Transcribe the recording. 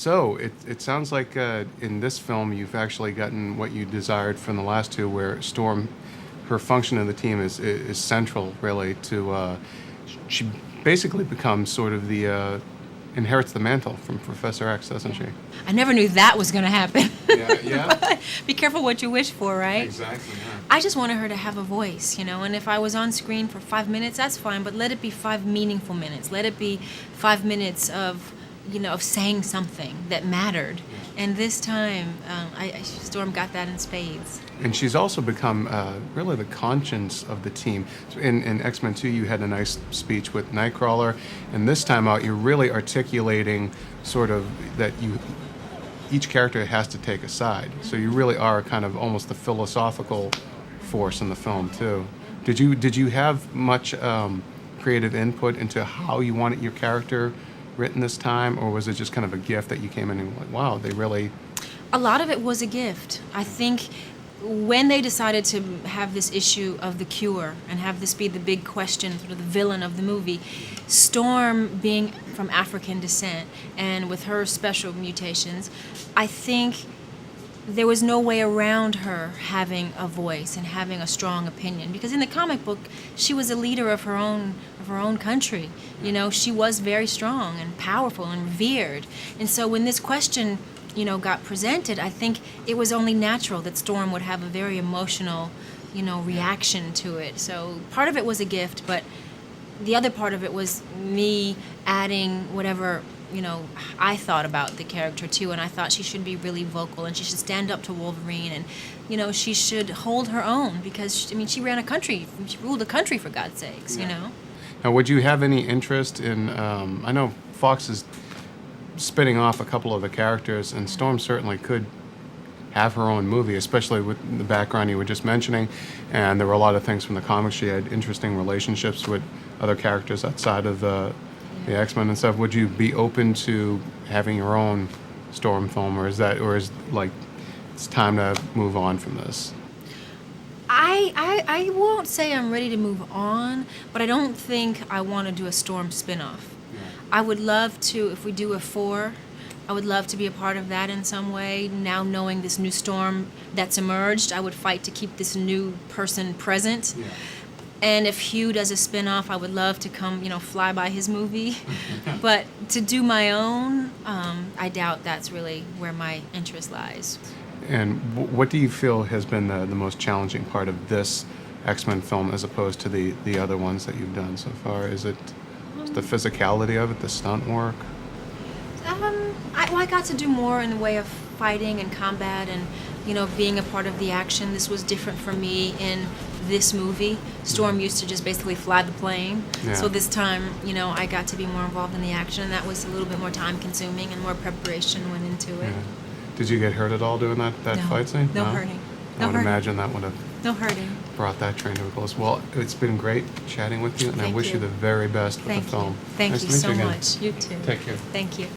So it sounds like in this film you've actually gotten what you desired from the last two, where Storm, her function in the team is central really to. She basically becomes sort of the inherits the mantle from Professor X, doesn't she? I never knew that was going to happen. Yeah. But be careful what you wish for, right? Exactly. Yeah. I just wanted her to have a voice, and if I was on screen for 5 minutes, that's fine, but let it be 5 meaningful minutes. Let it be 5 minutes of saying something that mattered. And this time, Storm got that in spades. And she's also become really the conscience of the team. So in X-Men 2, you had a nice speech with Nightcrawler, and this time out, you're really articulating sort of that each character has to take a side. So you really are kind of almost the philosophical force in the film too. Did you have much creative input into how you wanted your character written this time, or was it just kind of a gift that you came in and went, wow, they really... A lot of it was a gift. I think when they decided to have this issue of the cure and have this be the big question, sort of the villain of the movie, Storm being from African descent and with her special mutations, I think there was no way around her having a voice and having a strong opinion, because in the comic book she was a leader of her own country. She was very strong and powerful and revered. And so when this question got presented, I think it was only natural that Storm would have a very emotional reaction to it. So part of it was a gift, but the other part of it was me adding whatever I thought about the character too, and I thought she should be really vocal and she should stand up to Wolverine, and she should hold her own, because she ran a country, she ruled a country, for God's sakes. Now, would you have any interest in? I know Fox is spinning off a couple of the characters, and Storm certainly could have her own movie, especially with the background you were just mentioning, and there were a lot of things from the comics. She had interesting relationships with other characters outside of the X-Men and stuff. Would you be open to having your own Storm film, or is like it's time to move on from this? I won't say I'm ready to move on, but I don't think I want to do a Storm spin-off. Yeah. I would love to, if we do a 4, I would love to be a part of that in some way. Now knowing this new Storm that's emerged, I would fight to keep this new person present. Yeah. And if Hugh does a spin-off, I would love to come, fly by his movie. But to do my own, I doubt that's really where my interest lies. And what do you feel has been the most challenging part of this X-Men film as opposed to the other ones that you've done so far? Is it the physicality of it, the stunt work? I got to do more in the way of fighting and combat and, being a part of the action. This was different for me in this movie. Storm used to just basically fly the plane. Yeah. So this time, I got to be more involved in the action, and that was a little bit more time consuming and more preparation went into it. Yeah. Did you get hurt at all doing that No. fight scene? No hurting. I would imagine that would have No hurting. brought that train to a close. Well, it's been great chatting with you, and I Thank wish you you. the very best with Thank the film. you. Thank Nice you to meet so you again. much. You too. Take care. Thank you.